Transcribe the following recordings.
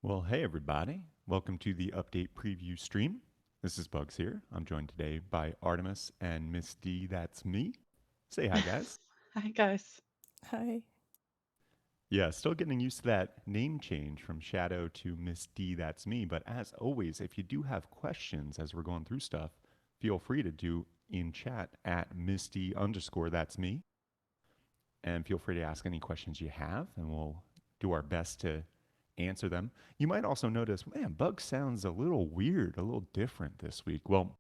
Well, hey everybody. Welcome to the update preview stream. This is Bugs here. I'm joined today by Artemis and Miss D. That's me. Say hi, guys. Hi, guys. Hi. Yeah, still getting used to that name change from Shadow to Miss D. That's me. But as always, if you do have questions as we're going through stuff, feel free to do in chat at Misty underscore that's me. And feel free to ask any questions you have, and we'll do our best to answer them. You might also notice, man, Bug sounds a little weird, a little different this week. Well,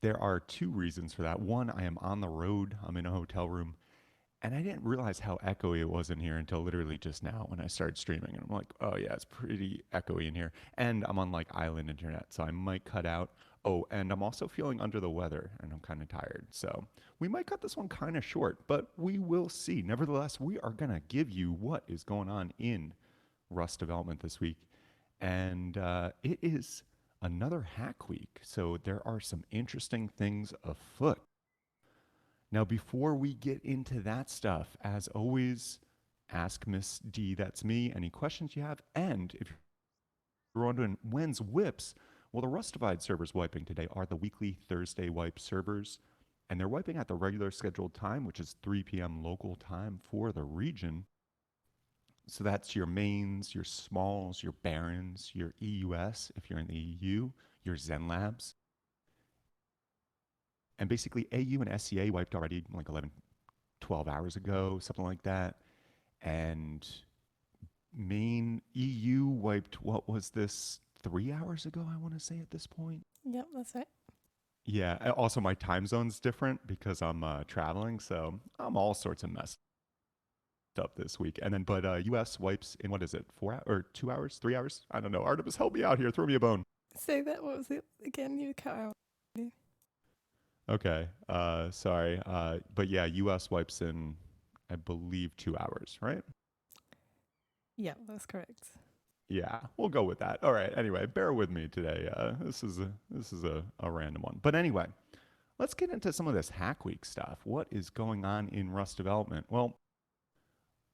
there are two reasons for that. One, I am on the road, I'm in a hotel room, and I didn't realize how echoey it was in here until literally just now when I started streaming. And I'm like, oh, yeah, it's pretty echoey in here. And I'm on like island internet, so I might cut out. Oh, and I'm also feeling under the weather and I'm kind of tired. So we might cut this one kind of short, but we will see. Nevertheless, we are going to give you what is going on in Rust development this week. And it is another hack week. So there are some interesting things afoot. Now, before we get into that stuff, as always, ask Miss D, that's me, any questions you have. And if you're wondering when's whips, well, the Rustafied servers wiping today are the weekly Thursday wipe servers. And they're wiping at the regular scheduled time, which is 3 p.m. local time for the region. So that's your mains, your smalls, your barons, your EUS if you're in the EU, your Zen labs. And basically, AU and SCA wiped already like 11, 12 hours ago, something like that. And main EU wiped, what was this, 3 hours ago, I want to say at this point? Yep, that's it. Yeah. Also, my time zone's different because I'm traveling, so I'm all sorts of messed up this week. And then, but US wipes in what is it, 4 hours or 2 hours, 3 hours? I don't know. Artemis, help me out here. Throw me a bone. Say that. What was it again? You cut out. Okay. Sorry. But yeah, US wipes in, I believe, 2 hours, right? Yeah, that's correct. Yeah, we'll go with that. All right. Anyway, bear with me today. This is a random one. But anyway, let's get into some of this Hack Week stuff. What is going on in Rust development? Well,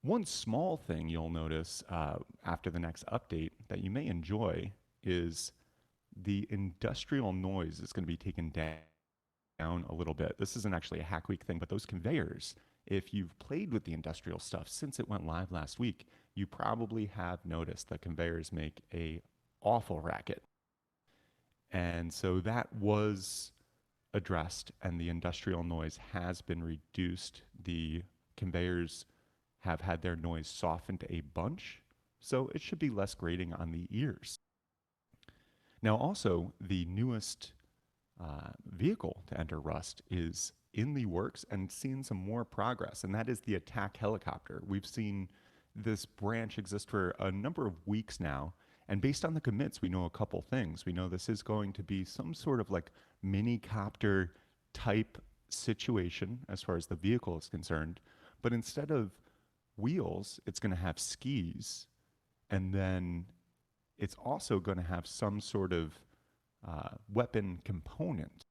one small thing you'll notice after the next update that you may enjoy is the industrial noise is going to be taken down a little bit. This isn't actually a Hack Week thing, but those conveyors, if you've played with the industrial stuff since it went live last week, you probably have noticed that conveyors make a awful racket. And so that was addressed and the industrial noise has been reduced. The conveyors have had their noise softened a bunch, so it should be less grating on the ears. Now also, the newest vehicle to enter Rust is in the works and seeing some more progress, and that is the attack helicopter. We've seen this branch exist for a number of weeks now, and based on the commits, we know a couple things. We know this is going to be some sort of like mini copter type situation as far as the vehicle is concerned, but instead of wheels, it's going to have skis, and then it's also going to have some sort of weapon component.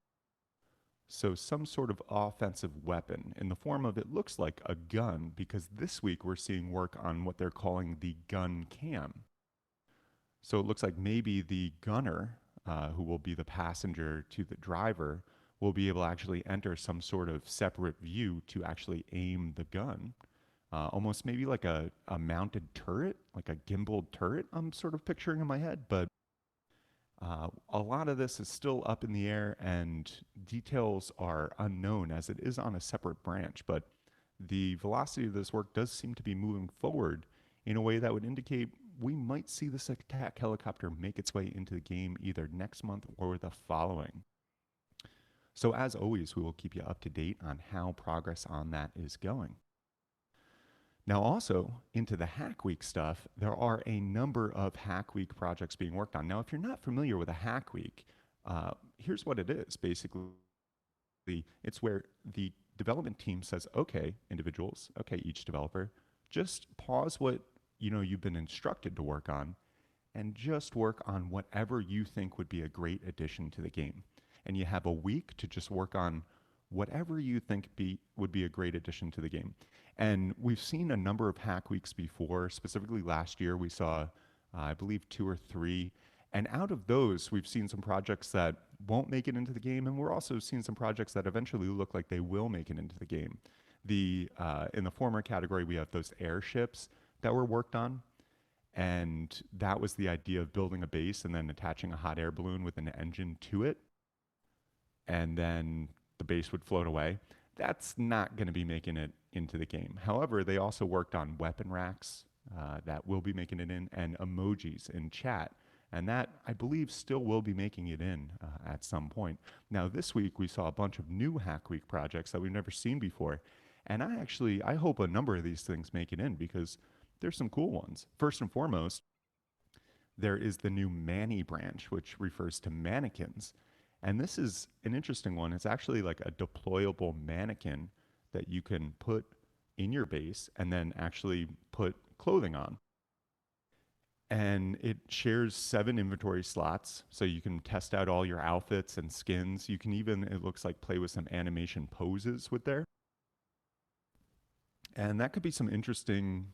So some sort of offensive weapon in the form of it looks like a gun, because this week we're seeing work on what they're calling the gun cam. So it looks like maybe the gunner, who will be the passenger to the driver, will be able to actually enter some sort of separate view to actually aim the gun. Almost maybe like a mounted turret, like a gimbaled turret, I'm sort of picturing in my head. But a lot of this is still up in the air and details are unknown as it is on a separate branch. But the velocity of this work does seem to be moving forward in a way that would indicate we might see this attack helicopter make its way into the game either next month or the following. So as always, we will keep you up to date on how progress on that is going. Now, also into the Hack Week stuff, there are a number of Hack Week projects being worked on. Now, if you're not familiar with a Hack Week, here's what it is. Basically, it's where the development team says, okay, individuals, okay, each developer, just pause what you've been instructed to work on and just work on whatever you think would be a great addition to the game. And you have a week to just work on whatever you think would be a great addition to the game. And we've seen a number of hack weeks before. Specifically last year, we saw I believe two or three. And out of those, we've seen some projects that won't make it into the game, and we're also seeing some projects that eventually look like they will make it into the game. The In the former category, we have those airships that were worked on, and that was the idea of building a base and then attaching a hot air balloon with an engine to it, and then the base would float away. That's not going to be making it into the game. However, they also worked on weapon racks that will be making it in, and emojis in chat. And that, I believe, still will be making it in at some point. Now, this week, we saw a bunch of new Hack Week projects that we've never seen before. And I hope a number of these things make it in because there's some cool ones. First and foremost, there is the new Manny branch, which refers to mannequins. And this is an interesting one. It's actually like a deployable mannequin that you can put in your base and then actually put clothing on. And it shares 7 inventory slots, so you can test out all your outfits and skins. You can even, it looks like, play with some animation poses with there. And that could be some interesting,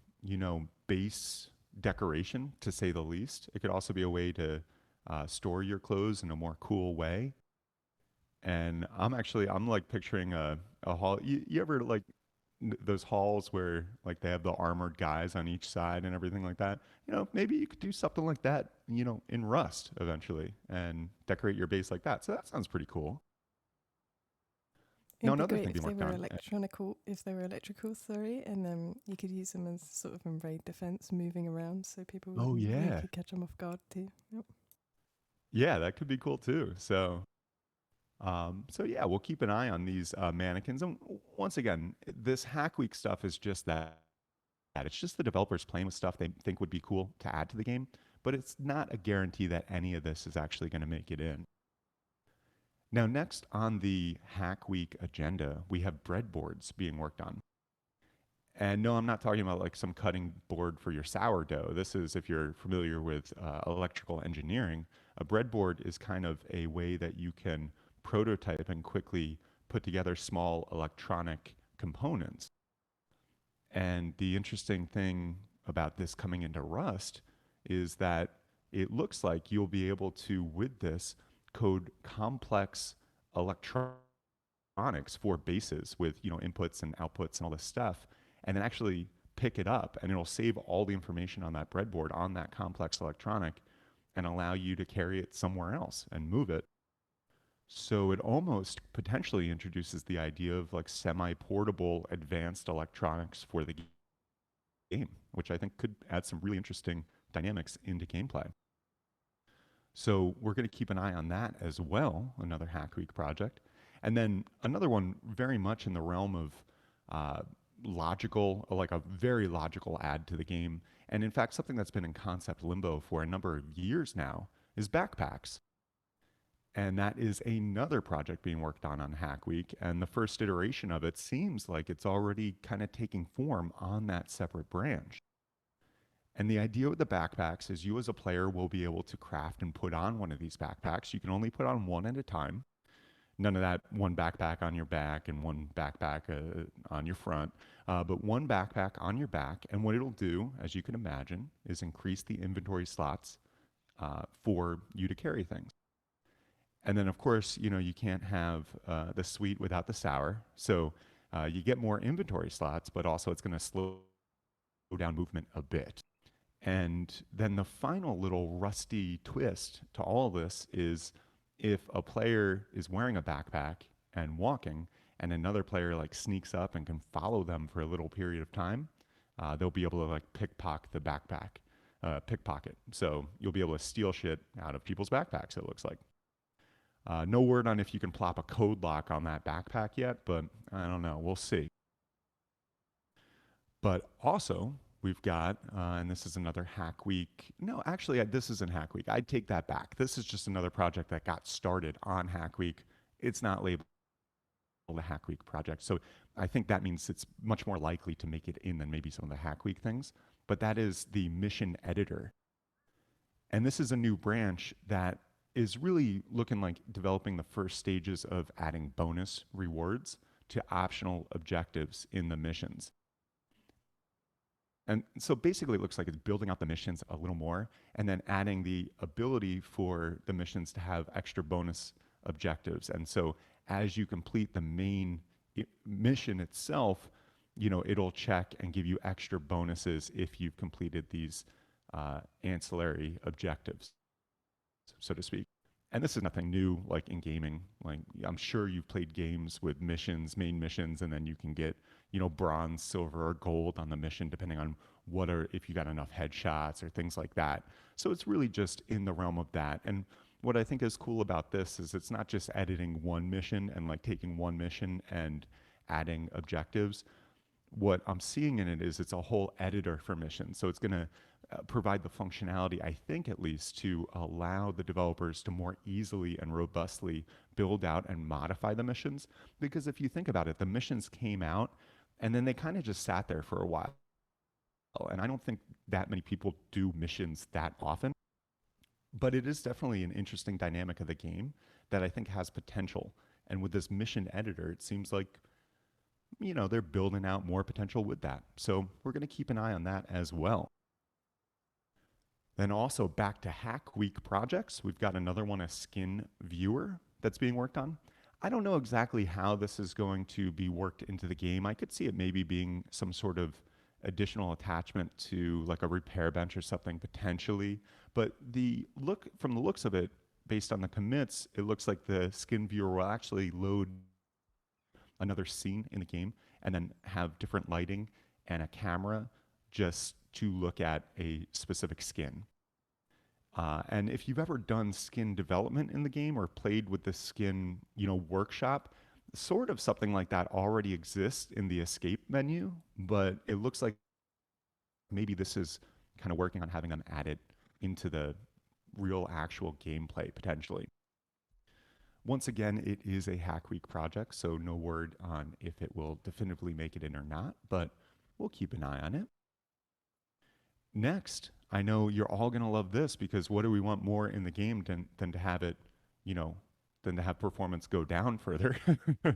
base decoration, to say the least. It could also be a way to store your clothes in a more cool way. And I'm like picturing a hall. You ever like those halls where like they have the armored guys on each side and everything like that? Maybe you could do something like that, in Rust eventually and decorate your base like that. So that sounds pretty cool. Now, It'd be another great thing if being they worked were on. electrical, sorry, and you could use them as sort of in raid defense, moving around, so people Oh, wouldn't, you yeah. could catch them off guard too. Yep. Yeah, that could be cool too. So yeah, we'll keep an eye on these mannequins. And once again, this Hack Week stuff is just that. It's just the developers playing with stuff they think would be cool to add to the game, but it's not a guarantee that any of this is actually going to make it in. Now, next on the Hack Week agenda, we have breadboards being worked on. And no, I'm not talking about like some cutting board for your sourdough. This is, if you're familiar with electrical engineering, a breadboard is kind of a way that you can prototype and quickly put together small electronic components. And the interesting thing about this coming into Rust is that it looks like you'll be able to, with this, code complex electronics for bases with inputs and outputs and all this stuff, and then actually pick it up, and it'll save all the information on that breadboard on that complex electronic and allow you to carry it somewhere else and move it. So it almost potentially introduces the idea of like semi-portable advanced electronics for the game, which I think could add some really interesting dynamics into gameplay. So we're going to keep an eye on that as well, another Hack Week project. And then another one very much in the realm of logical, like a very logical add to the game. And in fact, something that's been in concept limbo for a number of years now is backpacks. And that is another project being worked on Hack Week. And the first iteration of it seems like it's already kind of taking form on that separate branch. And the idea with the backpacks is you as a player will be able to craft and put on one of these backpacks. You can only put on one at a time. None of that one backpack on your back and one backpack on your front, but one backpack on your back. And what it'll do, as you can imagine, is increase the inventory slots for you to carry things. And then, of course, you can't have the sweet without the sour. So you get more inventory slots, but also it's going to slow down movement a bit. And then the final little rusty twist to all this is if a player is wearing a backpack and walking, and another player like sneaks up and can follow them for a little period of time, they'll be able to like pickpocket the pickpocket. So you'll be able to steal shit out of people's backpacks, it looks like. No word on if you can plop a code lock on that backpack yet, but I don't know. We'll see. But also, we've got, and this is another Hack Week. No, actually, this isn't Hack Week. I'd take that back. This is just another project that got started on Hack Week. It's not labeled a Hack Week project. So I think that means it's much more likely to make it in than maybe some of the Hack Week things. But that is the mission editor. And this is a new branch that is really looking like developing the first stages of adding bonus rewards to optional objectives in the missions. And so basically, it looks like it's building out the missions a little more and then adding the ability for the missions to have extra bonus objectives. And so as you complete the main mission itself, it'll check and give you extra bonuses if you've completed these ancillary objectives, so to speak. And this is nothing new, like in gaming. Like I'm sure you've played games with missions, main missions, and then you can get, bronze, silver, or gold on the mission, depending on if you got enough headshots or things like that. So it's really just in the realm of that. And what I think is cool about this is it's not just editing one mission and like taking one mission and adding objectives. What I'm seeing in it is it's a whole editor for missions. So it's going to provide the functionality, I think at least, to allow the developers to more easily and robustly build out and modify the missions. Because if you think about it, the missions came out and then they kind of just sat there for a while. And I don't think that many people do missions that often. But it is definitely an interesting dynamic of the game that I think has potential. And with this mission editor, it seems like they're building out more potential with that. So we're going to keep an eye on that as well. Then also back to Hack Week projects, we've got another one, a skin viewer that's being worked on. I don't know exactly how this is going to be worked into the game. I could see it maybe being some sort of additional attachment to like a repair bench or something potentially. But from the looks of it, based on the commits, it looks like the skin viewer will actually load another scene in the game and then have different lighting and a camera just to look at a specific skin. And if you've ever done skin development in the game or played with the skin, workshop, sort of something like that already exists in the escape menu, but it looks like maybe this is kind of working on having them added into the real actual gameplay potentially. Once again, it is a Hack Week project, so no word on if it will definitively make it in or not, but we'll keep an eye on it. Next, I know you're all going to love this because what do we want more in the game than to have it, than to have performance go down further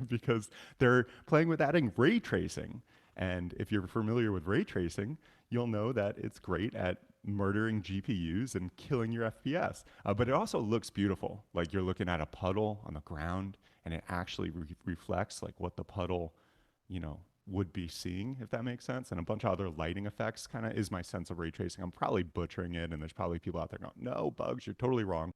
because they're playing with adding ray tracing. And if you're familiar with ray tracing, you'll know that it's great at murdering GPUs and killing your FPS. But it also looks beautiful. Like you're looking at a puddle on the ground and it actually reflects like what the puddle, would be seeing, if that makes sense. And a bunch of other lighting effects kind of is my sense of ray tracing. I'm probably butchering it, and there's probably people out there going, no, Bugs, you're totally wrong.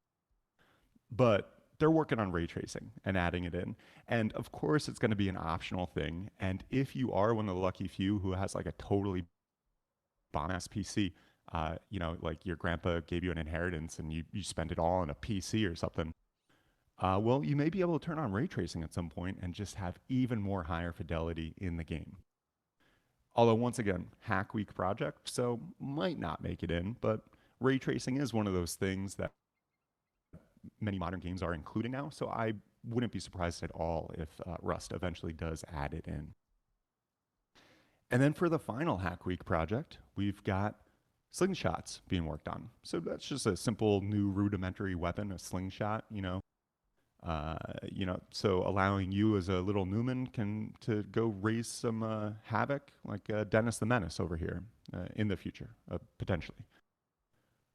But they're working on ray tracing and adding it in. And of course, it's going to be an optional thing. And if you are one of the lucky few who has like a totally bomb ass PC, like your grandpa gave you an inheritance and you spend it all on a PC or something, well, you may be able to turn on ray tracing at some point and just have even more higher fidelity in the game. Although, once again, Hack Week project, so might not make it in, but ray tracing is one of those things that many modern games are including now, so I wouldn't be surprised at all if Rust eventually does add it in. And then for the final Hack Week project, we've got slingshots being worked on. So that's just a simple new rudimentary weapon, a slingshot, so allowing you as a little Newman to go raise some havoc, like Dennis the Menace over here in the future, potentially.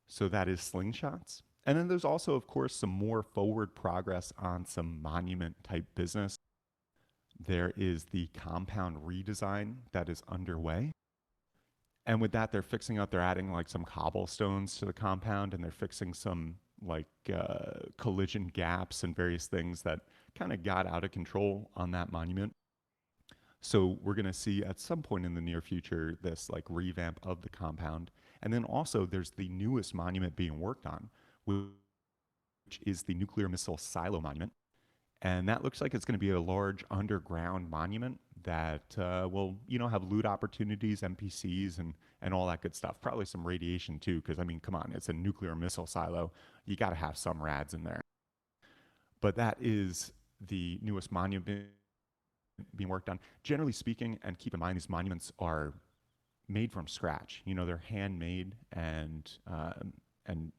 So that is slingshots. And then there's also, of course, some more forward progress on some monument type business. There is the compound redesign that is underway. And with that, they're adding like some cobblestones to the compound, and they're fixing some like collision gaps and various things that kind of got out of control on that monument. So we're going to see at some point in the near future this like revamp of the compound. And then also there's the newest monument being worked on, which is the nuclear missile silo monument. And that looks like it's going to be a large underground monument that will, have loot opportunities, NPCs, and all that good stuff. Probably some radiation too, because I mean, come on, it's a nuclear missile silo. You got to have some rads in there. But that is the newest monument being worked on. Generally speaking, and keep in mind, these monuments are made from scratch. They're handmade and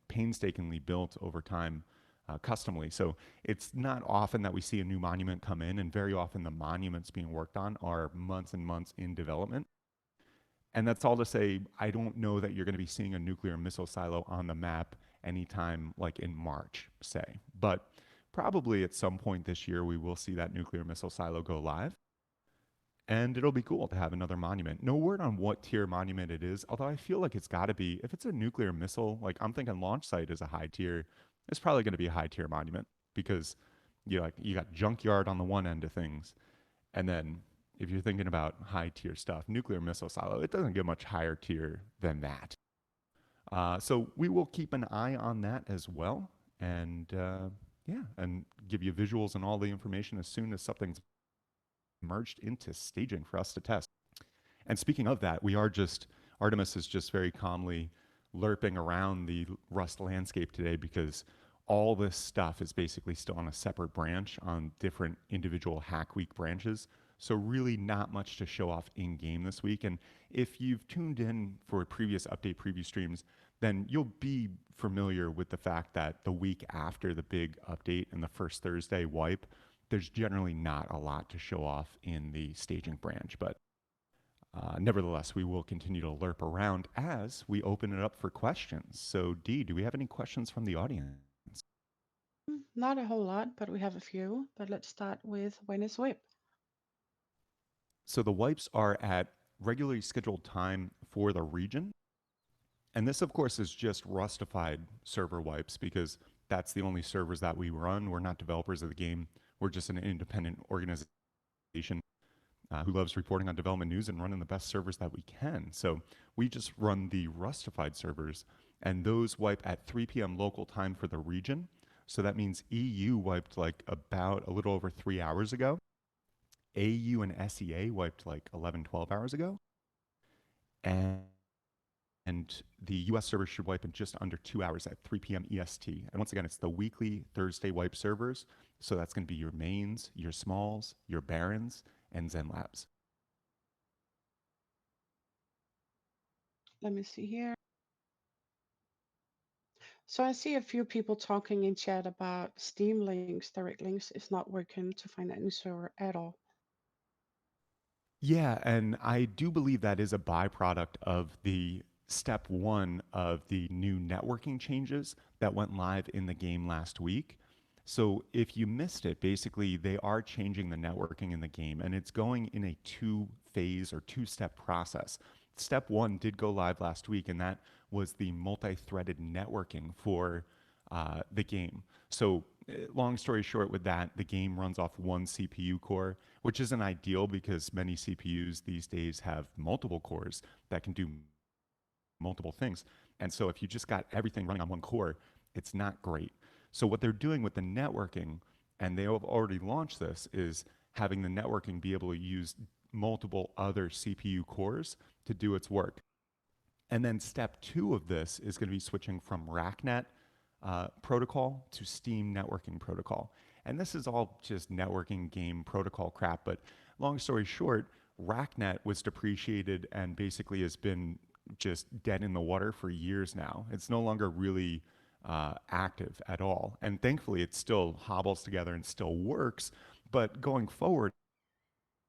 painstakingly built over time. Customly. So it's not often that we see a new monument come in, and very often the monuments being worked on are months and months in development. And that's all to say, I don't know that you're going to be seeing a nuclear missile silo on the map anytime like in March, say. But probably at some point this year, we will see that nuclear missile silo go live. And it'll be cool to have another monument. No word on what tier monument it is, although I feel like it's got to be, if it's a nuclear missile, like I'm thinking launch site is a high tier, it's probably going to be a high tier monument because you got junkyard on the one end of things. And then if you're thinking about high tier stuff, nuclear missile silo, it doesn't get much higher tier than that. So we will keep an eye on that as well. And yeah, and give you visuals and all the information as soon as something's merged into staging for us to test. And speaking of that, Artemis is just very calmly lerping around the Rust landscape today because all this stuff is basically still on a separate branch on different individual Hack Week branches. So really not much to show off in game this week. And if you've tuned in for previous update preview streams, then you'll be familiar with the fact that the week after the big update and the first Thursday wipe, there's generally not a lot to show off in the staging branch. But nevertheless, we will continue to lerp around as we open it up for questions. So, Dee, do we have any questions from the audience? Not a whole lot, but we have a few. But let's start with when is WIP? So, the wipes are at regularly scheduled time for the region. And this, of course, is just Rustafied server wipes because that's the only servers that we run. We're not developers of the game, we're just an independent organization who loves reporting on development news and running the best servers that we can. So we just run the Rustified servers, and those wipe at 3 p.m. local time for the region. So that means EU wiped like about a little over 3 hours ago. AU and SEA wiped like 11, 12 hours ago. And the US server should wipe in just under 2 hours at 3 p.m. EST. And once again, it's the weekly Thursday wipe servers. So that's going to be your mains, your smalls, your barons, and Zen Labs. Let me see here. So I see a few people talking in chat about Steam links, direct links is not working to find any server at all. Yeah, and I do believe that is a byproduct of the step one of the new networking changes that went live in the game last week. So if you missed it, basically they are changing the networking in the game, and it's going in a two-phase or two-step process. Step one did go live last week, and that was the multi-threaded networking for the game. So long story short with that, the game runs off one CPU core, which isn't ideal because many CPUs these days have multiple cores that can do multiple things. And so if you just got everything running on one core, it's not great. So what they're doing with the networking, and they have already launched this, is having the networking be able to use multiple other CPU cores to do its work. And then step two of this is going to be switching from RackNet protocol to Steam networking protocol. And this is all just networking game protocol crap. But long story short, RackNet was depreciated and basically has been just dead in the water for years now. It's no longer really active at all. And thankfully, it still hobbles together and still works. But going forward,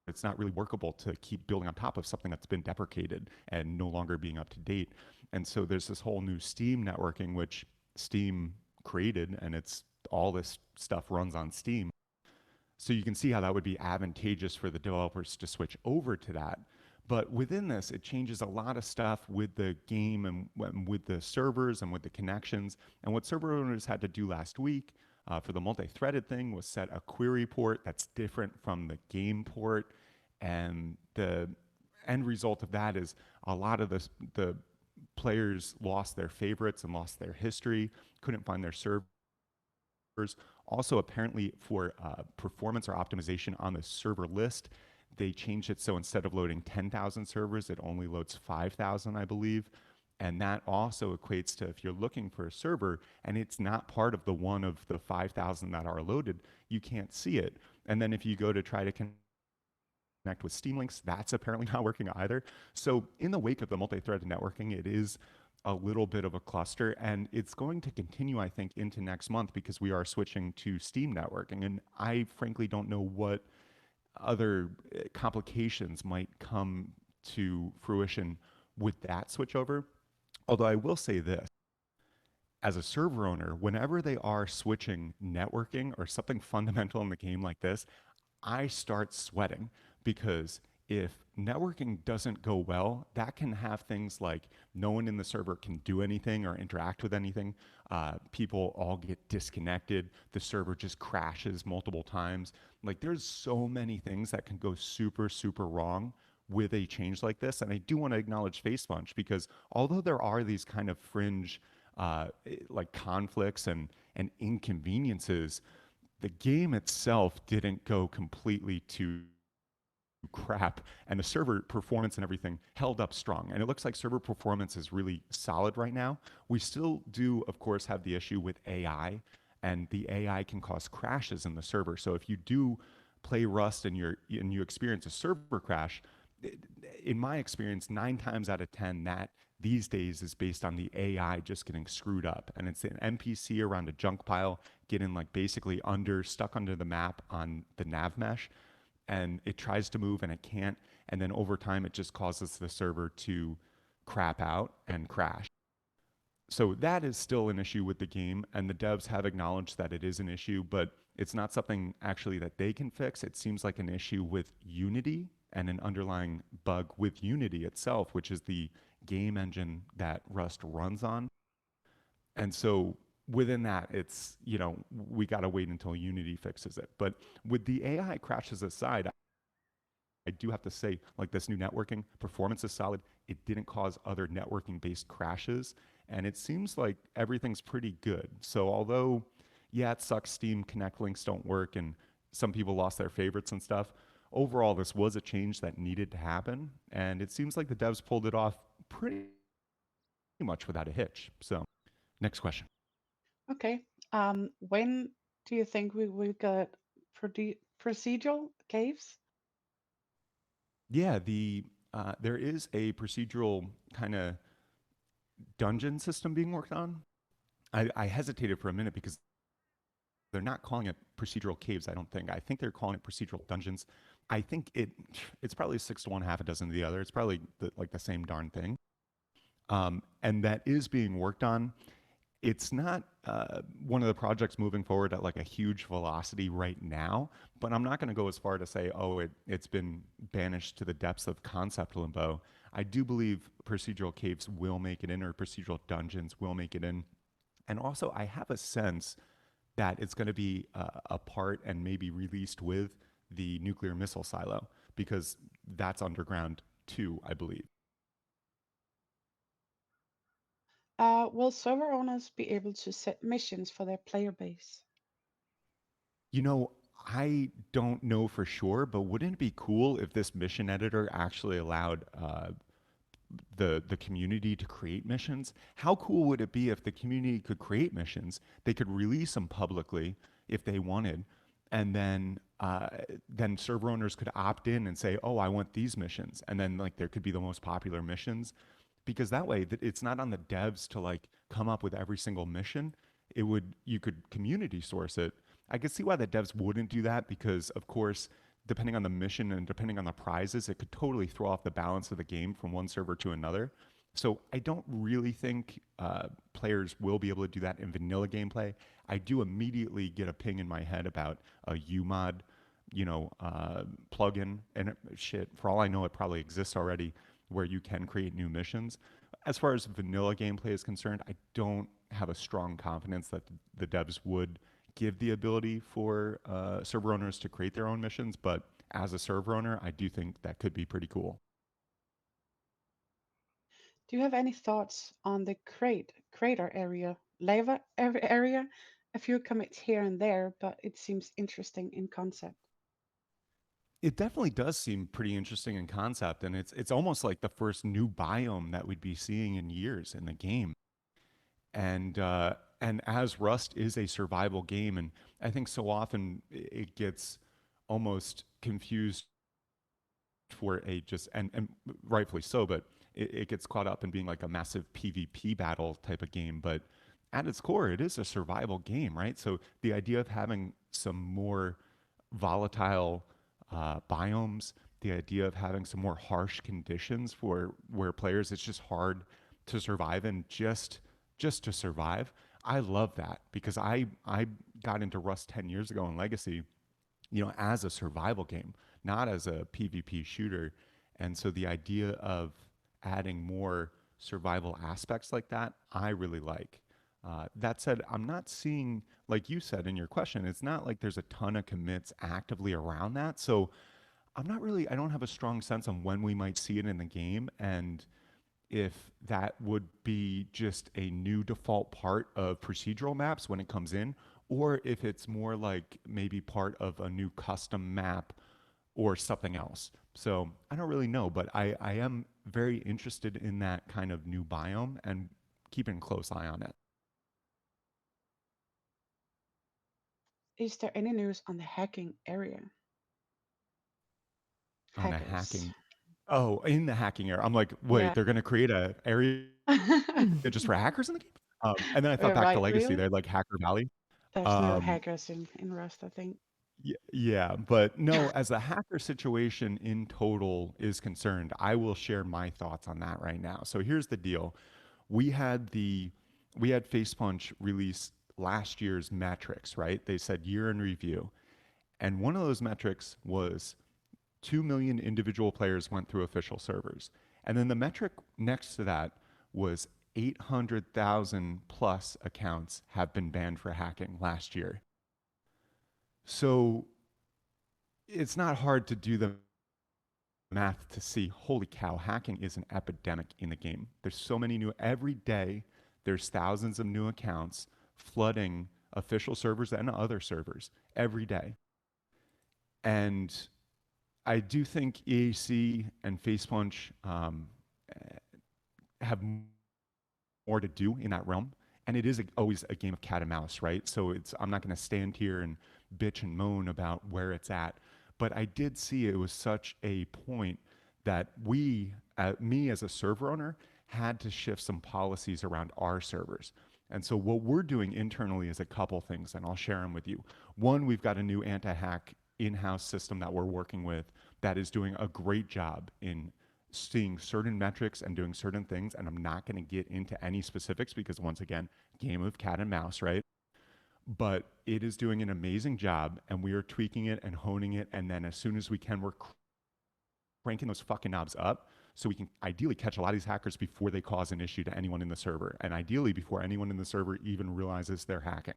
it's not really workable to keep building on top of something that's been deprecated and no longer being up to date. And so there's this whole new Steam networking, which Steam created, and it's all this stuff runs on Steam. So you can see how that would be advantageous for the developers to switch over to that. But within this, it changes a lot of stuff with the game and with the servers and with the connections. And what server owners had to do last week for the multi-threaded thing was set a query port that's different from the game port. And the end result of that is a lot of the players lost their favorites and lost their history, couldn't find their servers. Also, apparently for performance or optimization on the server list, they changed it so instead of loading 10,000 servers, it only loads 5,000, I believe. And that also equates to if you're looking for a server and it's not part of the one of the 5,000 that are loaded, you can't see it. And then if you go to try to connect with Steam Links, that's apparently not working either. So in the wake of the multi-threaded networking, it is a little bit of a cluster, and it's going to continue, I think, into next month because we are switching to Steam networking. And I frankly don't know what other complications might come to fruition with that switchover. Although I will say this, as a server owner, whenever they are switching networking or something fundamental in the game like this, I start sweating because if networking doesn't go well, that can have things like no one in the server can do anything or interact with anything. People all get disconnected. The server just crashes multiple times. Like there's so many things that can go super, super wrong with a change like this. And I do want to acknowledge Facepunch because although there are these kind of fringe like conflicts and inconveniences, the game itself didn't go completely to crap, and the server performance and everything held up strong, and it looks like server performance is really solid right now. We still do of course have the issue with AI, and the AI can cause crashes in the server. So if you do play Rust and you experience a server crash, in my experience 9 times out of 10 that these days is based on the AI just getting screwed up, and it's an NPC around a junk pile getting like basically stuck under the map on the nav mesh, and it tries to move and it can't, and then over time it just causes the server to crap out and crash. So that is still an issue with the game, and the devs have acknowledged that it is an issue, but it's not something actually that they can fix. It seems like an issue with Unity and an underlying bug with Unity itself, which is the game engine that Rust runs on. And so within that, it's, we got to wait until Unity fixes it. But with the AI crashes aside, I do have to say, like, this new networking performance is solid. It didn't cause other networking based crashes. And it seems like everything's pretty good. So, although, yeah, it sucks Steam Connect links don't work and some people lost their favorites and stuff, overall, this was a change that needed to happen. And it seems like the devs pulled it off pretty much without a hitch. So, next question. Okay. When do you think we will get procedural caves? Yeah, there is a procedural kind of dungeon system being worked on. I hesitated for a minute because they're not calling it procedural caves. I think they're calling it procedural dungeons. I think it's probably 6 to 1, half a dozen to the other. It's probably like the same darn thing. And that is being worked on. It's not one of the projects moving forward at like a huge velocity right now, but I'm not going to go as far to say, oh, it's been banished to the depths of concept limbo. I do believe procedural caves will make it in, or procedural dungeons will make it in. And also, I have a sense that it's going to be a part and maybe released with the nuclear missile silo, because that's underground too, I believe. Will server owners be able to set missions for their player base? You know, I don't know for sure, but wouldn't it be cool if this mission editor actually allowed the community to create missions? How cool would it be if the community could create missions? They could release them publicly if they wanted, and then server owners could opt in and say, "Oh, I want these missions," and then like there could be the most popular missions, because that way it's not on the devs to like come up with every single mission. You could community source it. I could see why the devs wouldn't do that because, of course, depending on the mission and depending on the prizes, it could totally throw off the balance of the game from one server to another. So I don't really think players will be able to do that in vanilla gameplay. I do immediately get a ping in my head about a UMod, plugin, and shit. For all I know, it probably exists already, where you can create new missions. As far as vanilla gameplay is concerned, I don't have a strong confidence that the devs would give the ability for server owners to create their own missions, but as a server owner, I do think that could be pretty cool. Do you have any thoughts on the crater area, area? A few commits here and there, but it seems interesting in concept. It definitely does seem pretty interesting in concept, and it's almost like the first new biome that we'd be seeing in years in the game. And as Rust is a survival game, and I think so often it gets almost confused for a just and rightfully so, but it gets caught up in being like a massive PvP battle type of game. But at its core, it is a survival game, right? So the idea of having some more volatile biomes the idea of having some more harsh conditions for where players it's just hard to survive and just to survive. I love that because I got into Rust 10 years ago in Legacy, as a survival game, not as a PvP shooter. And so the idea of adding more survival aspects like that, I really like. That said, I'm not seeing, like you said in your question, it's not like there's a ton of commits actively around that. So I don't have a strong sense on when we might see it in the game and if that would be just a new default part of procedural maps when it comes in, or if it's more like maybe part of a new custom map or something else. So I don't really know, but I am very interested in that kind of new biome and keeping a close eye on it. Is there any news on the hacking area? On a Hackers. hacking, oh, in the hacking area. I'm like, wait, Yeah. they're going to create a area just for hackers in the game? And then I thought back to Right, Legacy, they really? had like Hacker Valley. There's no Um, hackers in Rust, I think. Yeah, but no, as the hacker situation in total is concerned, I will share my thoughts on that right now. So here's the deal. We had the we had Facepunch release last year's metrics, right? They said year in review. And one of those metrics was 2 million individual players went through official servers. And then the metric next to that was 800,000 plus accounts have been banned for hacking last year. So it's not hard to do the math to see, holy cow, hacking is an epidemic in the game. There's so many new, every day, there's thousands of new accounts flooding official servers and other servers every day. And I do think EAC and Facepunch have more to do in that realm. And it is always a game of cat and mouse, right? So I'm not going to stand here and bitch and moan about where it's at. But I did see it was such a point that me as a server owner, had to shift some policies around our servers. And so what we're doing internally is a couple things, and I'll share them with you. One, we've got a new anti-hack in-house system that we're working with that is doing a great job in seeing certain metrics and doing certain things. And I'm not going to get into any specifics because, once again, game of cat and mouse, right? But it is doing an amazing job, and we are tweaking it and honing it. And then as soon as we can, we're cranking those fucking knobs up so we can ideally catch a lot of these hackers before they cause an issue to anyone in the server, and ideally before anyone in the server even realizes they're hacking.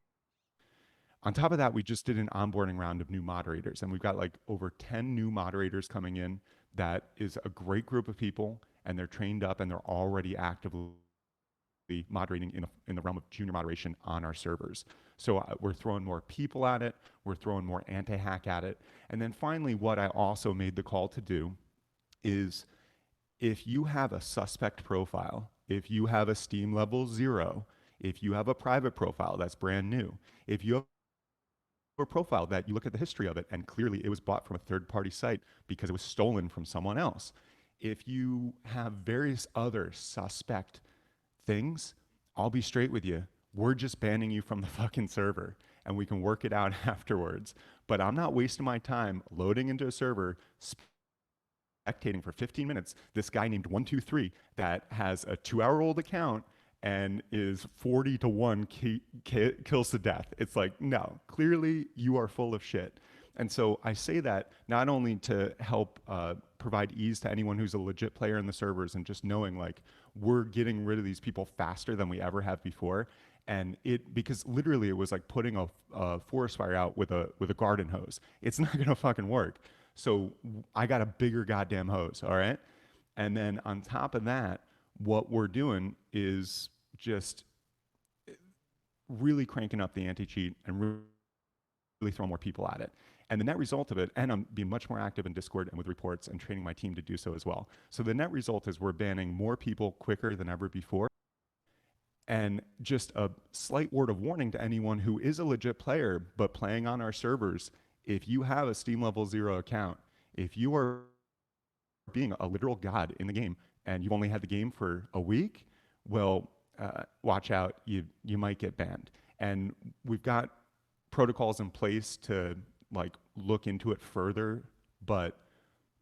On top of that, we just did an onboarding round of new moderators, and we've got like over 10 new moderators coming in. That is a great group of people, and they're trained up and they're already actively moderating in the realm of junior moderation on our servers. So we're throwing more people at it, we're throwing more anti-hack at it. And then finally, what I also made the call to do is, if you have a suspect profile, if you have a Steam level 0, if you have a private profile that's brand new, if you have a profile that you look at the history of it and clearly it was bought from a third party site because it was stolen from someone else, if you have various other suspect things, I'll be straight with you. We're just banning you from the fucking server and we can work it out afterwards. But I'm not wasting my time loading into a server, spectating for 15 minutes this guy named 123 that has a 2 hour old account and is 40 to 1 kills to death. It's like, no, clearly you are full of shit. And so I say that not only to help provide ease to anyone who's a legit player in the servers and just knowing like we're getting rid of these people faster than we ever have before. And it, because literally it was like putting a forest fire out with a garden hose. It's not gonna fucking work. So I got a bigger goddamn hose, all right? And then on top of that, what we're doing is just really cranking up the anti-cheat and really throwing more people at it. And the net result of it, and I'm being much more active in Discord and with reports and training my team to do so as well. So the net result is we're banning more people quicker than ever before. And just a slight word of warning to anyone who is a legit player but playing on our servers, if you have a Steam level 0 account, if you are being a literal god in the game and you've only had the game for a week, well, watch out, you might get banned. And we've got protocols in place to like look into it further, but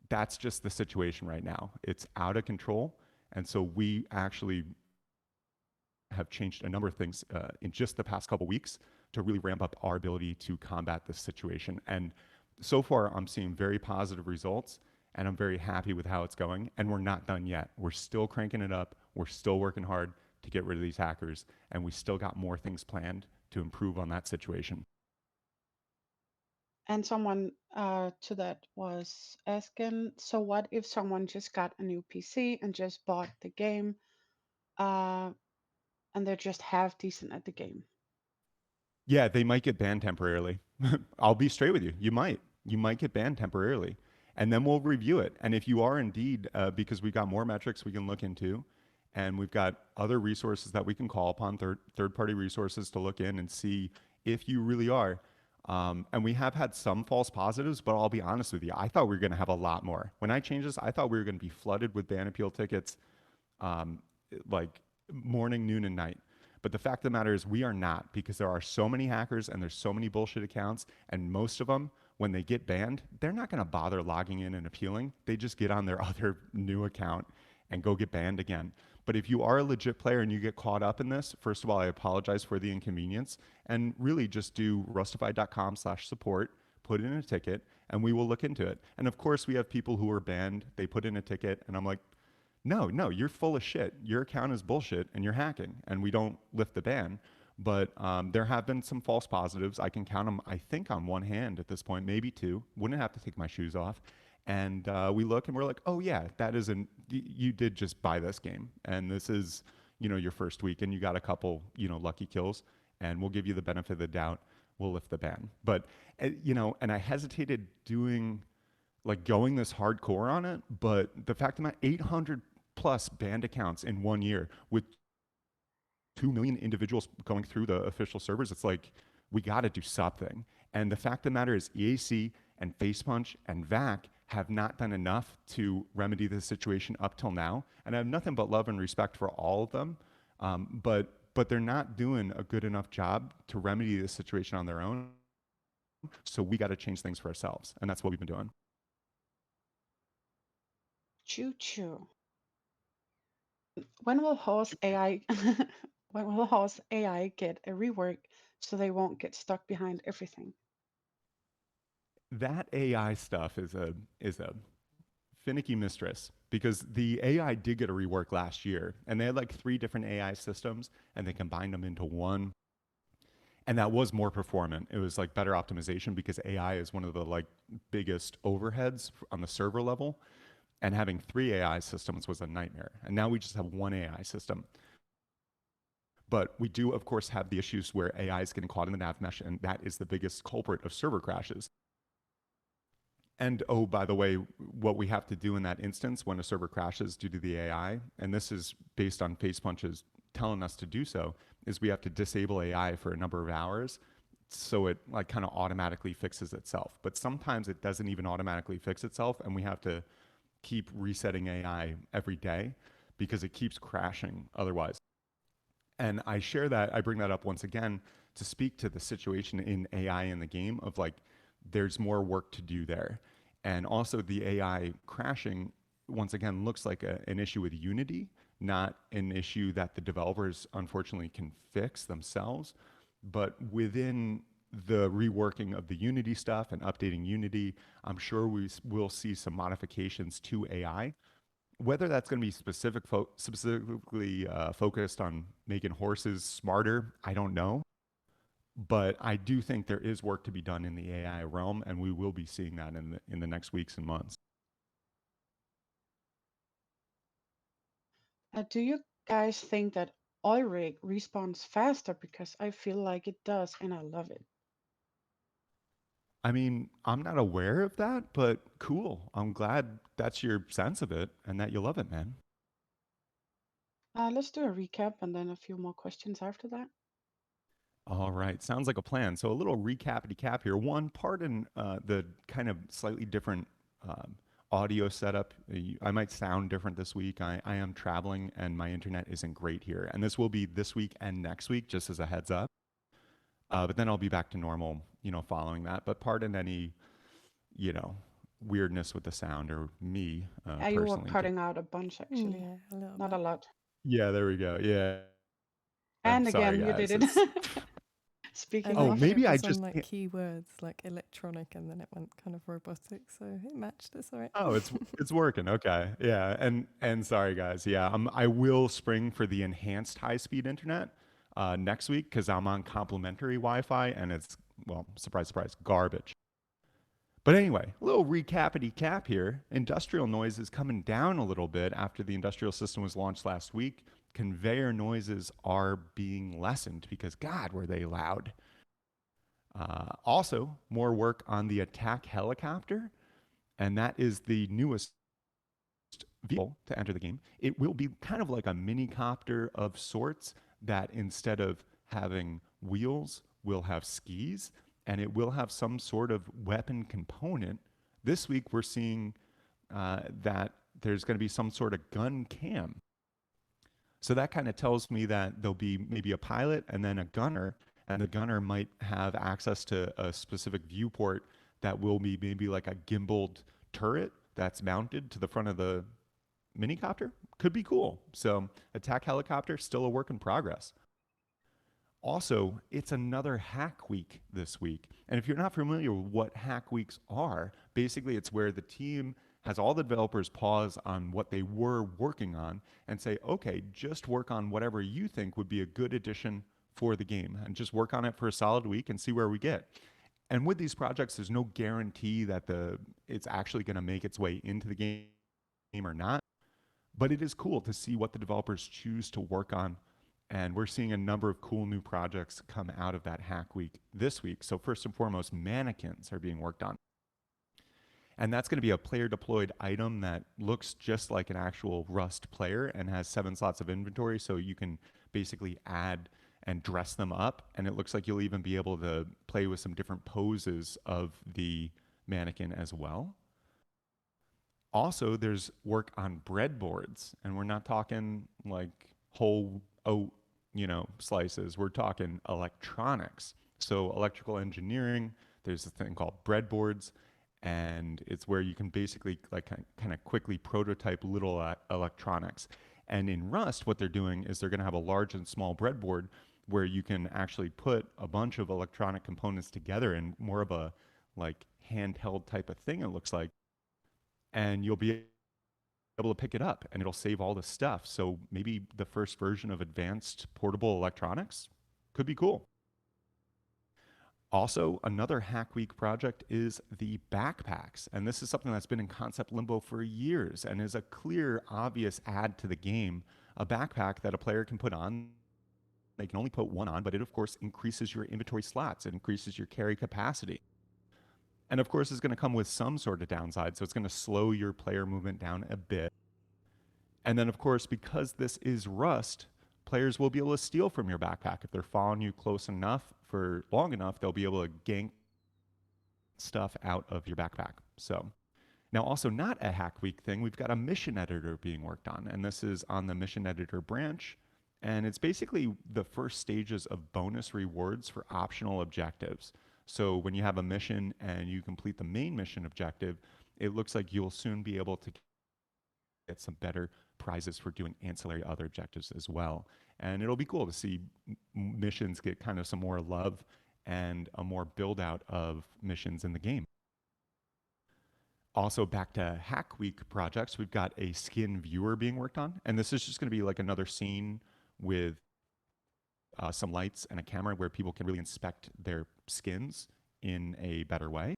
that's just the situation right now. It's out of control. And so we actually have changed a number of things in just the past couple weeks to really ramp up our ability to combat this situation. And so far, I'm seeing very positive results, and I'm very happy with how it's going. And we're not done yet. We're still cranking it up. We're still working hard to get rid of these hackers, and we still got more things planned to improve on that situation. And someone to that was asking, so what if someone just got a new PC and just bought the game, uh, and they're just half decent at the game? Yeah, they might get banned temporarily. I'll be straight with you. You might. You might get banned temporarily. And then we'll review it. And if you are indeed, because we've got more metrics we can look into, and we've got other resources that we can call upon, third party resources to look in and see if you really are. And we have had some false positives, but I'll be honest with you. I thought we were going to have a lot more. When I changed this, I thought we were going to be flooded with ban appeal tickets um, like morning, noon, and night. But the fact of the matter is, we are not, because there are so many hackers and there's so many bullshit accounts, and most of them, when they get banned, they're not going to bother logging in and appealing. They just get on their other new account and go get banned again. But if you are a legit player and you get caught up in this, first of all, I apologize for the inconvenience, and really just do rustafied.com/support, put in a ticket, and we will look into it. And of course, we have people who are banned. They put in a ticket, and I'm like, no, you're full of shit. Your account is bullshit and you're hacking, and we don't lift the ban. But there have been some false positives. I can count them, I think, on one hand at this point, maybe two. Wouldn't have to take my shoes off. And we look and we're like, oh, yeah, that isn't, you did just buy this game. And this is, your first week, and you got a couple, lucky kills, and we'll give you the benefit of the doubt. We'll lift the ban. But, and I hesitated going this hardcore on it, but the fact that 800 plus banned accounts in 1 year with 2 million individuals going through the official servers, it's like, we got to do something. And the fact of the matter is, EAC and Facepunch and VAC have not done enough to remedy this situation up till now. And I have nothing but love and respect for all of them. But they're not doing a good enough job to remedy this situation on their own. So we got to change things for ourselves. And that's what we've been doing. Choo choo. When will horse AI when will horse AI get a rework so they won't get stuck behind everything? That AI stuff is a finicky mistress, because the AI did get a rework last year, and they had like 3 different AI systems, and they combined them into one, and that was more performant. It was like better optimization, because AI is one of the like biggest overheads on the server level, and having 3 AI systems was a nightmare. And now we just have one AI system. But we do, of course, have the issues where AI is getting caught in the nav mesh, and that is the biggest culprit of server crashes. And oh, by the way, what we have to do in that instance when a server crashes due to the AI, and this is based on Facepunch's telling us to do so, is we have to disable AI for a number of hours so it like kind of automatically fixes itself. But sometimes it doesn't even automatically fix itself, and we have to keep resetting AI every day because it keeps crashing otherwise. And I bring that up once again to speak to the situation in AI in the game of like, there's more work to do there. And also the AI crashing, once again, looks like an issue with Unity, not an issue that the developers unfortunately can fix themselves. But within the reworking of the Unity stuff and updating Unity, I'm sure we will see some modifications to AI. Whether that's going to be specifically focused on making horses smarter, I don't know. But I do think there is work to be done in the AI realm, and we will be seeing that in the next weeks and months. Do you guys think that oil rig respawns faster? Because I feel like it does, and I love it. I mean, I'm not aware of that, but cool. I'm glad that's your sense of it and that you love it, man. Let's do a recap and then a few more questions after that. All right, sounds like a plan. So a little recapity cap here. One, pardon the kind of slightly different audio setup. I might sound different this week. I am traveling and my internet isn't great here. And this will be this week and next week, just as a heads up. But then I'll be back to normal, following that. But pardon any, you know, weirdness with the sound, or me You were personally. cutting out a bunch actually, Yeah, a little not a bit. lot. Yeah, there we go. Yeah. And Sorry, again, you did guys. it. It's Speaking And oh, like of, it maybe I was on just like can't. keywords like electronic and then it went kind of robotic, so it matched. It's all right. Oh, it's working. Okay. Yeah. And sorry guys. Yeah, I will spring for the enhanced high-speed internet next week cuz I'm on complimentary Wi-Fi and it's, well, surprise surprise, garbage. But anyway, a little recapity cap here. Industrial noise is coming down a little bit after the industrial system was launched last week. Conveyor noises are being lessened because God, were they loud. Also, more work on the attack helicopter, and that is the newest vehicle to enter the game. It will be kind of like a mini copter of sorts that instead of having wheels, will have skis, and it will have some sort of weapon component. This week, we're seeing that there's going to be some sort of gun cam. So that kind of tells me that there'll be maybe a pilot and then a gunner, and the gunner might have access to a specific viewport that will be maybe like a gimbaled turret that's mounted to the front of the minicopter. Could be cool. So, attack helicopter, still a work in progress. Also, it's another hack week this week. And if you're not familiar with what hack weeks are, basically it's where the team has all the developers pause on what they were working on and say, okay, just work on whatever you think would be a good addition for the game and just work on it for a solid week and see where we get. And with these projects, there's no guarantee that it's actually going to make its way into the game or not. But it is cool to see what the developers choose to work on. And we're seeing a number of cool new projects come out of that hack week this week. So, first and foremost, mannequins are being worked on. And that's going to be a player deployed item that looks just like an actual Rust player and has 7 slots of inventory. So, you can basically add and dress them up. And it looks like you'll even be able to play with some different poses of the mannequin as well. Also, there's work on breadboards, and we're not talking like whole oat, slices. We're talking electronics. So, electrical engineering, there's a thing called breadboards, and it's where you can basically like kind of quickly prototype little electronics. And in Rust, what they're doing is they're going to have a large and small breadboard where you can actually put a bunch of electronic components together in more of a like handheld type of thing, it looks like, and you'll be able to pick it up and it'll save all the stuff. So maybe the first version of advanced portable electronics could be cool. Also, another Hack Week project is the backpacks. And this is something that's been in concept limbo for years and is a clear, obvious add to the game. A backpack that a player can put on. They can only put one on, but it, of course, increases your inventory slots, it increases your carry capacity. And of course, it's going to come with some sort of downside. So it's going to slow your player movement down a bit. And then, of course, because this is Rust, players will be able to steal from your backpack. If they're following you close enough for long enough, they'll be able to gank stuff out of your backpack. So, now also not a hack week thing, we've got a mission editor being worked on, and this is on the mission editor branch. And it's basically the first stages of bonus rewards for optional objectives. So when you have a mission and you complete the main mission objective, it looks like you'll soon be able to get some better prizes for doing ancillary other objectives as well. And it'll be cool to see missions get kind of some more love and a more build out of missions in the game. Also, back to Hack Week projects, we've got a skin viewer being worked on. And this is just going to be like another scene with some lights and a camera where people can really inspect their skins in a better way.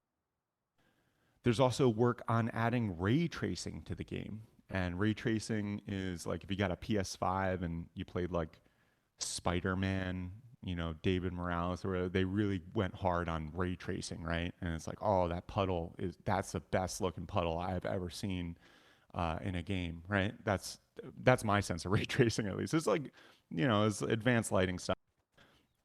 There's also work on adding ray tracing to the game. And ray tracing is like if you got a PS5 and you played like Spider-Man, David Morales, or whatever, they really went hard on ray tracing, right? And it's like, oh, that's the best looking puddle I've ever seen in a game, right? That's my sense of ray tracing, at least. It's like, it's advanced lighting stuff.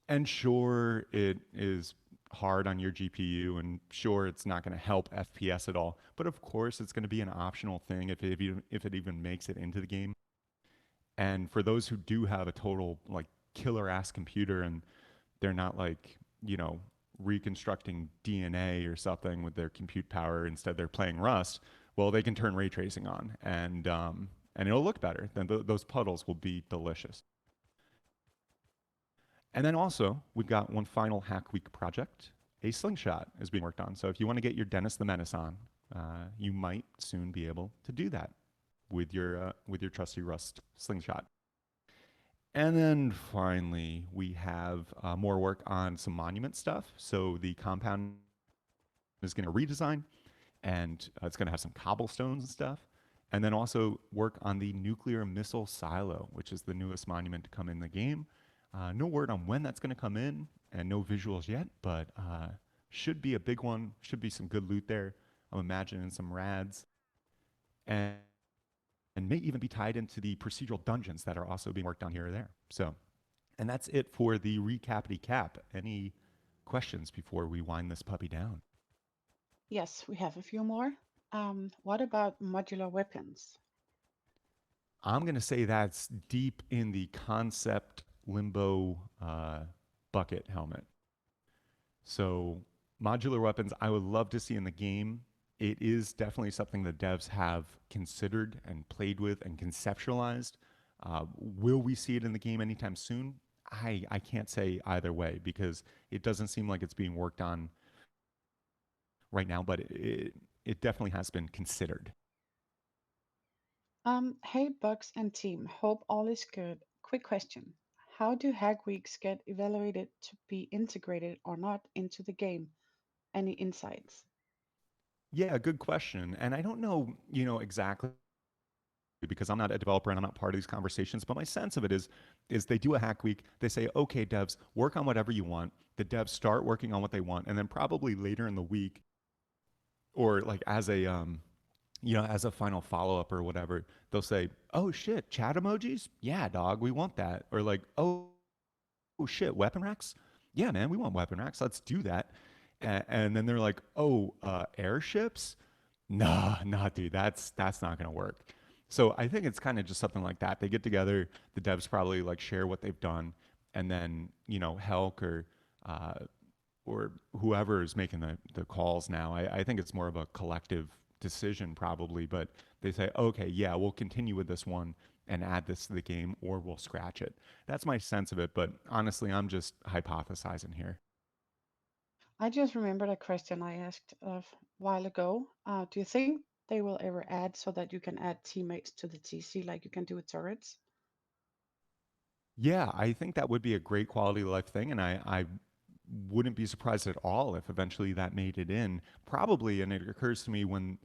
And sure, it is hard on your GPU, and sure, it's not going to help FPS at all. But of course, it's going to be an optional thing if it even makes it into the game. And for those who do have a total like killer ass computer and they're not like, reconstructing DNA or something with their compute power. Instead, they're playing Rust. Well, they can turn ray tracing on, and it'll look better. Then those puddles will be delicious. And then also, we've got one final Hack Week project. A slingshot is being worked on. So if you want to get your Dennis the Menace on, you might soon be able to do that with your trusty Rust slingshot. And then finally, we have more work on some monument stuff. So the compound is going to redesign, and it's going to have some cobblestones and stuff. And then also work on the nuclear missile silo, which is the newest monument to come in the game. No word on when that's going to come in, and no visuals yet, but should be a big one. Should be some good loot there. I'm imagining some rads, and may even be tied into the procedural dungeons that are also being worked on here or there. So, and that's it for the recapity cap. Any questions before we wind this puppy down? Yes, we have a few more. What about modular weapons? I'm going to say that's deep in the concept limbo bucket helmet. So, modular weapons, I would love to see in the game. It is definitely something that devs have considered and played with and conceptualized. Will we see it in the game anytime soon? I can't say either way because it doesn't seem like it's being worked on right now, but it definitely has been considered. Hey, Bugs and team, hope all is good. Quick question. How do hack weeks get evaluated to be integrated or not into the game? Any insights? Yeah, good question. And I don't know, exactly because I'm not a developer and I'm not part of these conversations, but my sense of it is they do a hack week, they say, okay, devs, work on whatever you want. The devs start working on what they want, and then probably later in the week, or like as a final follow-up or whatever, they'll say, oh shit, chat emojis? Yeah, dog, we want that. Or like, oh shit, weapon racks? Yeah, man, we want weapon racks. Let's do that. And then they're like, oh, airships? Nah, nah, dude, that's not gonna work. So I think it's kind of just something like that. They get together, the devs probably like share what they've done, and then Helk uh, or whoever is making the calls now. I think it's more of a collective decision probably, but they say, okay, yeah, we'll continue with this one and add this to the game, or we'll scratch it. That's my sense of it, but honestly, I'm just hypothesizing here. I just remembered a question I asked a while ago. Do you think they will ever add so that you can add teammates to the TC like you can do with turrets? Yeah, I think that would be a great quality of life thing, and I wouldn't be surprised at all if eventually that made it in. Probably, and it occurs to me when,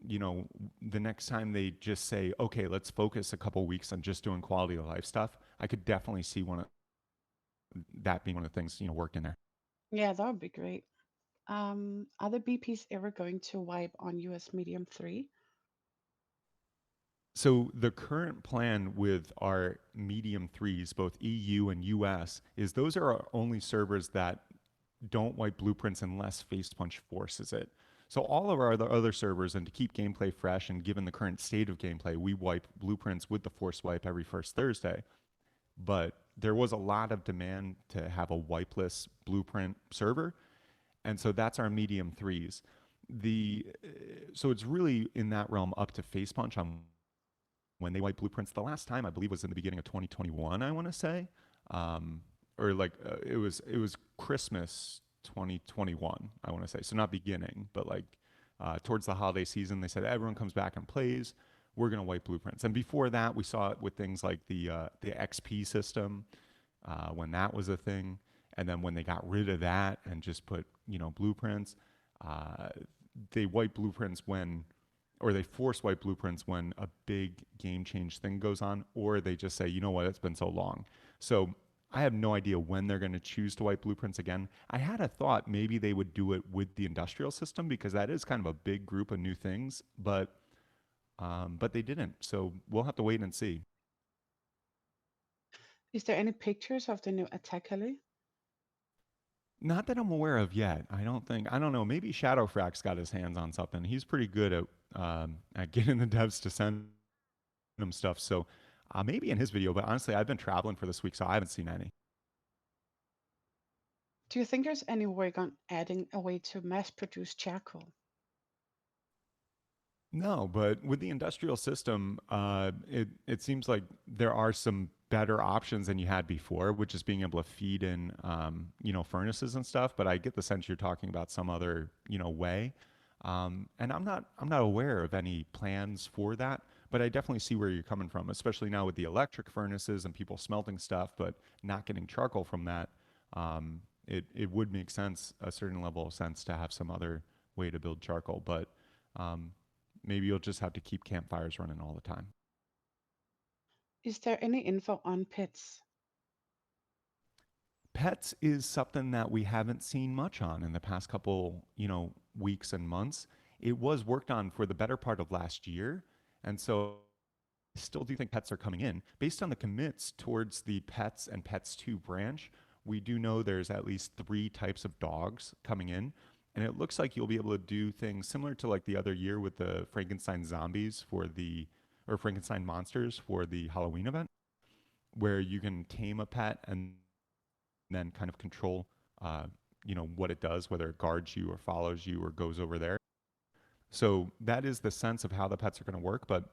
the next time they just say, okay, let's focus a couple weeks on just doing quality of life stuff, I could definitely see that being one of the things, worked in there. Yeah, that would be great. Are the BPs ever going to wipe on US Medium 3? So the current plan with our medium threes, both EU and US, is those are our only servers that don't wipe blueprints unless Facepunch forces it. So all of our other servers, and to keep gameplay fresh, and given the current state of gameplay, we wipe blueprints with the force wipe every first Thursday. But there was a lot of demand to have a wipeless blueprint server, and so that's our medium threes. The so it's really in that realm up to Facepunch on when they wipe blueprints. The last time I believe was in the beginning of 2021. I want to say, or like it was Christmas 2021. I want to say, so not beginning, but like towards the holiday season. They said everyone comes back and plays. We're gonna wipe blueprints. And before that, we saw it with things like the XP system when that was a thing. And then when they got rid of that and just put blueprints, uh, they wipe blueprints when or they force wipe blueprints when a big game change thing goes on, or they just say, you know what, it's been so long. So I have no idea when they're going to choose to wipe blueprints again. I had a thought maybe they would do it with the industrial system because that is kind of a big group of new things, but they didn't. So we'll have to wait and see. Is there any pictures of the new attack heli? Not that I'm aware of yet. I don't think. I don't know. Maybe Shadowfrax got his hands on something. He's pretty good at getting the devs to send him stuff. So maybe in his video. But honestly, I've been traveling for this week, so I haven't seen any. Do you think there's any work on adding a way to mass produce charcoal? No, but with the industrial system, it seems like there are some better options than you had before, which is being able to feed in, furnaces and stuff. But I get the sense you're talking about some other, way. And I'm not aware of any plans for that. But I definitely see where you're coming from, especially now with the electric furnaces and people smelting stuff, but not getting charcoal from that. It would make sense, a certain level of sense, to have some other way to build charcoal. But um, maybe you'll just have to keep campfires running all the time. Is there any info on pits? Pets is something that we haven't seen much on in the past couple, weeks and months. It was worked on for the better part of last year. And so I still do think pets are coming in. Based on the commits towards the Pets and Pets 2 branch, we do know there's at least three types of dogs coming in. And it looks like you'll be able to do things similar to like the other year with the Frankenstein zombies or Frankenstein monsters for the Halloween event, where you can tame a pet and then kind of control, what it does, whether it guards you or follows you or goes over there. So that is the sense of how the pets are going to work, but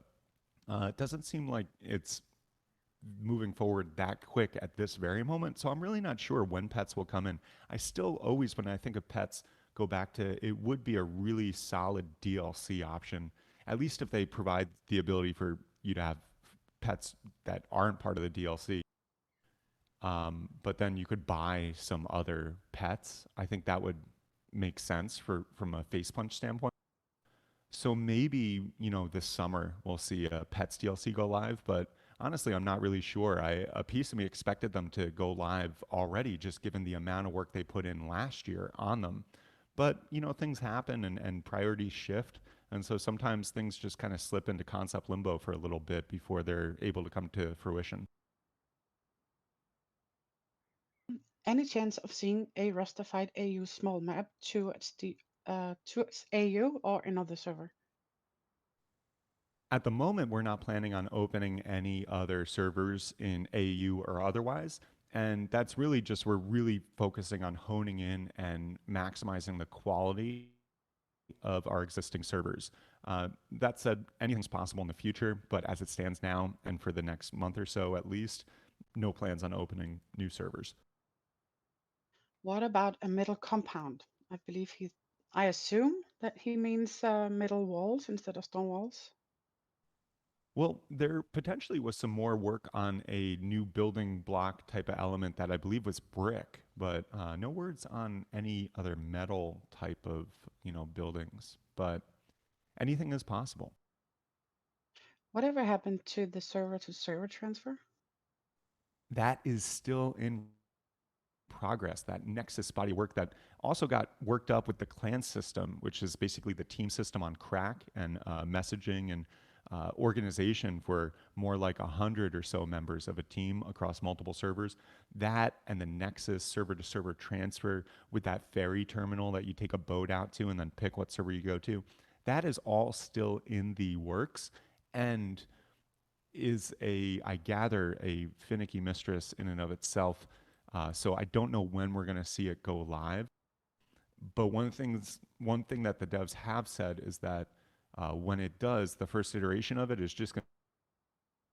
it doesn't seem like it's moving forward that quick at this very moment. So I'm really not sure when pets will come in. I still always, when I think of pets, go back to it would be a really solid DLC option, at least if they provide the ability for you to have pets that aren't part of the DLC. But then you could buy some other pets. I think that would make sense from a face punch standpoint. So maybe, this summer we'll see a Pets DLC go live, but honestly, I'm not really sure. A piece of me expected them to go live already, just given the amount of work they put in last year on them. But, things happen and priorities shift. And so sometimes things just kind of slip into concept limbo for a little bit before they're able to come to fruition. Any chance of seeing a Rustafied AU small map towards AU or another server? At the moment, we're not planning on opening any other servers in AU or otherwise. And that's really just, we're really focusing on honing in and maximizing the quality of our existing servers. That said, anything's possible in the future, but as it stands now, and for the next month or so at least, no plans on opening new servers. What about a middle compound? I assume that he means middle walls instead of stone walls. Well, there potentially was some more work on a new building block type of element that I believe was brick, but no words on any other metal type of, buildings. But anything is possible. Whatever happened to the server to server transfer? That is still in progress. That Nexus body work that also got worked up with the clan system, which is basically the team system on crack and messaging and organization for more like 100 or so members of a team across multiple servers. That and the Nexus server to server transfer with that ferry terminal that you take a boat out to and then pick what server you go to. That is all still in the works and is I gather, a finicky mistress in and of itself. So I don't know when we're going to see it go live. But one thing that the devs have said is that when it does, the first iteration of it is just going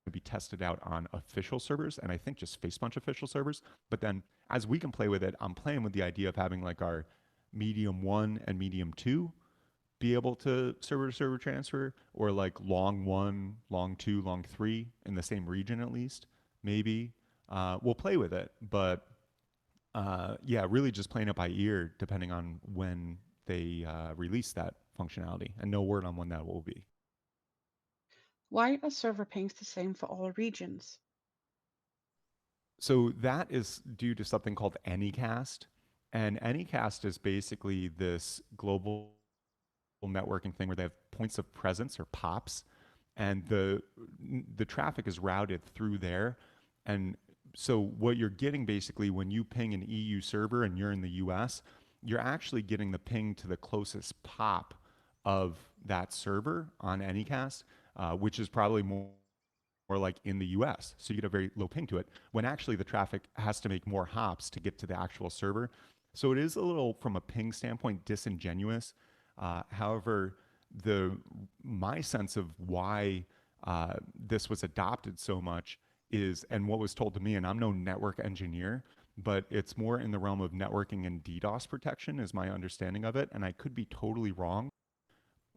to be tested out on official servers, and I think just Facepunch official servers. But then as we can play with it, I'm playing with the idea of having like our medium 1 and medium 2 be able to server to server transfer, or like long 1, long 2, long 3 in the same region at least. Maybe we'll play with it, but yeah, really just playing it by ear, depending on when they release that functionality, and no word on when that will be. Why are server pings the same for all regions? So that is due to something called Anycast, and Anycast is basically this global networking thing where they have points of presence or pops, and the traffic is routed through there. And so what you're getting basically when you ping an EU server and you're in the US, you're actually getting the ping to the closest pop of that server on Anycast, which is probably more like in the US. So you get a very low ping to it when actually the traffic has to make more hops to get to the actual server. So it is a little, from a ping standpoint, disingenuous. However, the my sense of why this was adopted so much is, and what was told to me, and I'm no network engineer, but it's more in the realm of networking and DDoS protection, is my understanding of it, and I could be totally wrong,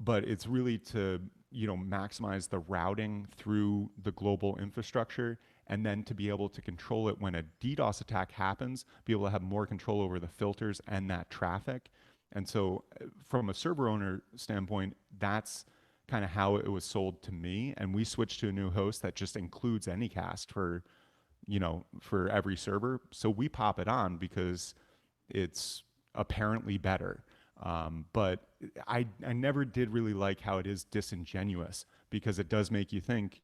but it's really to maximize the routing through the global infrastructure, and then to be able to control it when a DDoS attack happens, be able to have more control over the filters and that traffic. And so from a server owner standpoint, that's kind of how it was sold to me, and we switched to a new host that just includes Anycast for every server. So we pop it on because it's apparently better. But I never did really like how it is disingenuous, because it does make you think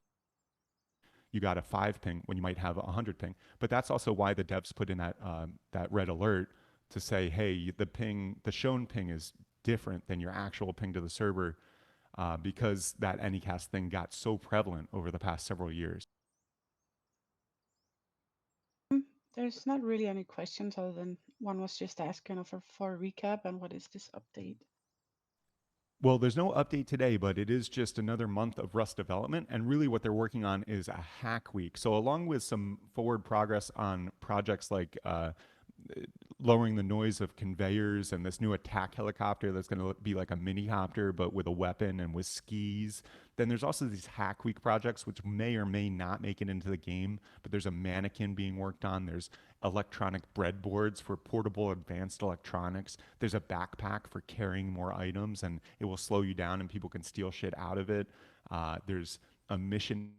you got a 5 ping when you might have a 100 ping. But that's also why the devs put in that red alert to say, hey, the shown ping is different than your actual ping to the server, because that Anycast thing got so prevalent over the past several years. There's not really any questions other than one was just asking for a recap and what is this update? Well, there's no update today, but it is just another month of Rust development. And really, what they're working on is a hack week. So, along with some forward progress on projects like lowering the noise of conveyors and this new attack helicopter that's going to be like a mini copter but with a weapon and with skis. Then there's also these hack week projects which may or may not make it into the game, but there's a mannequin being worked on. There's electronic breadboards for portable advanced electronics. There's a backpack for carrying more items, and it will slow you down and people can steal shit out of it. There's a mission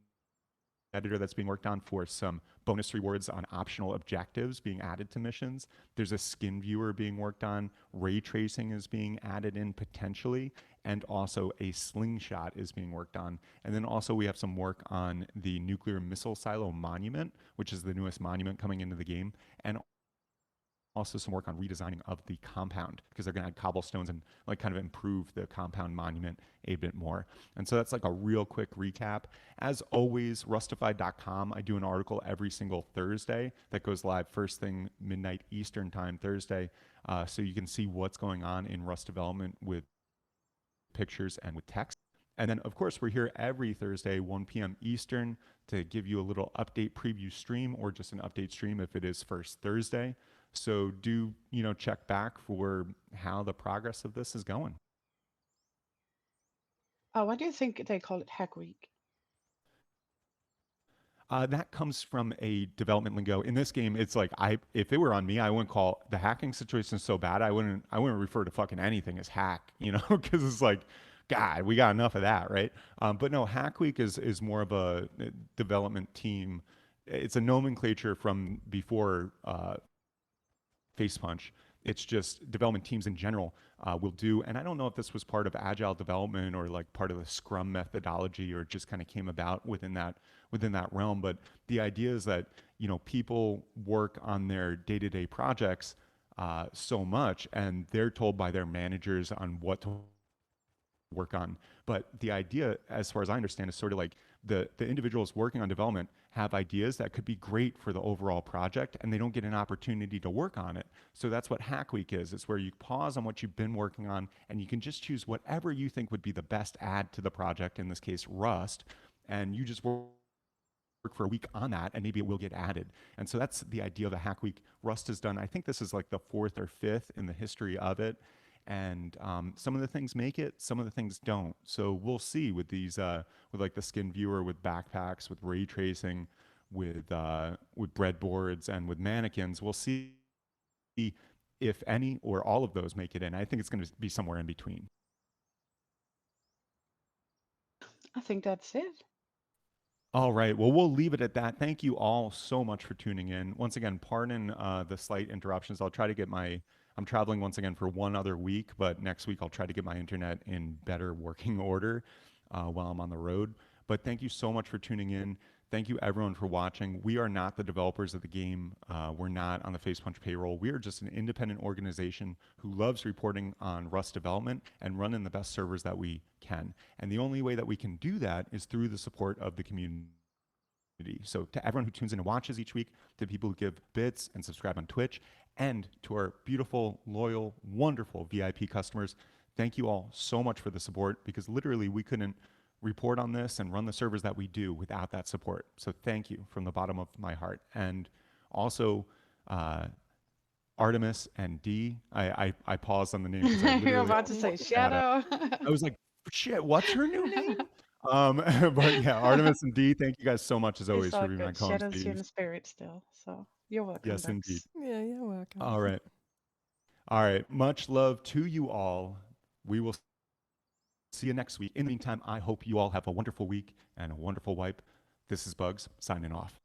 editor that's being worked on for some bonus rewards on optional objectives being added to missions. There's a skin viewer being worked on. Ray tracing is being added in potentially, and also a slingshot is being worked on. And then also we have some work on the nuclear missile silo monument, which is the newest monument coming into the game, and also some work on redesigning of the compound, because they're going to add cobblestones and like kind of improve the compound monument a bit more. And so that's like a real quick recap. As always, rustified.com, I do an article every single Thursday that goes live first thing midnight Eastern time Thursday, so you can see what's going on in Rust development with pictures and with text. And then, of course, we're here every Thursday, 1 p.m. Eastern, to give you a little update preview stream, or just an update stream if it is first Thursday. So do, check back for how the progress of this is going. Why do you think they call it Hack Week? That comes from a development lingo. In this game, it's like if it were on me, I wouldn't call the hacking situation so bad. I wouldn't refer to fucking anything as hack, because it's like, God, we got enough of that, right? But no, Hack Week is more of a development team. It's a nomenclature from before Face Punch. It's just development teams in general will do, and I don't know if this was part of agile development or like part of the Scrum methodology, or just kind of came about within that realm. But the idea is that people work on their day-to-day projects so much, and they're told by their managers on what to work on. But the idea, as far as I understand, is sort of like the individuals working on development have ideas that could be great for the overall project, and they don't get an opportunity to work on it. So that's what Hack Week is. It's where you pause on what you've been working on, and you can just choose whatever you think would be the best add to the project, in this case, Rust, and you just work for a week on that, and maybe it will get added. And so that's the idea of a Hack Week. Rust has done, I think this is like the 4th or 5th in the history of it. And some of the things make it, some of the things don't. So we'll see with these, with like the skin viewer, with backpacks, with ray tracing, with breadboards, and with mannequins. We'll see if any or all of those make it in. I think it's going to be somewhere in between. I think that's it. All right. Well, we'll leave it at that. Thank you all so much for tuning in. Once again, pardon the slight interruptions. I'll try to get I'm traveling once again for one other week, but next week I'll try to get my internet in better working order while I'm on the road. But thank you so much for tuning in. Thank you everyone for watching. We are not the developers of the game. We're not on the Face Punch payroll. We are just an independent organization who loves reporting on Rust development and running the best servers that we can. And the only way that we can do that is through the support of the community. So to everyone who tunes in and watches each week, to people who give bits and subscribe on Twitch, and to our beautiful, loyal, wonderful VIP customers, thank you all so much for the support, because literally we couldn't report on this and run the servers that we do without that support. So thank you from the bottom of my heart. And also, Artemis and D, I paused on the name because I You're literally about to say Shadow. I was like, shit, what's her new name? But yeah, Artemis and D, thank you guys so much as It's always for all being my good. Shadow's here in co-MCs. the spirit still. So you're welcome, Yes, indeed. Ducks. Yeah, you're welcome. All right. All right. Much love to you all. We will see you next week. In the meantime, I hope you all have a wonderful week and a wonderful wipe. This is Bugs signing off.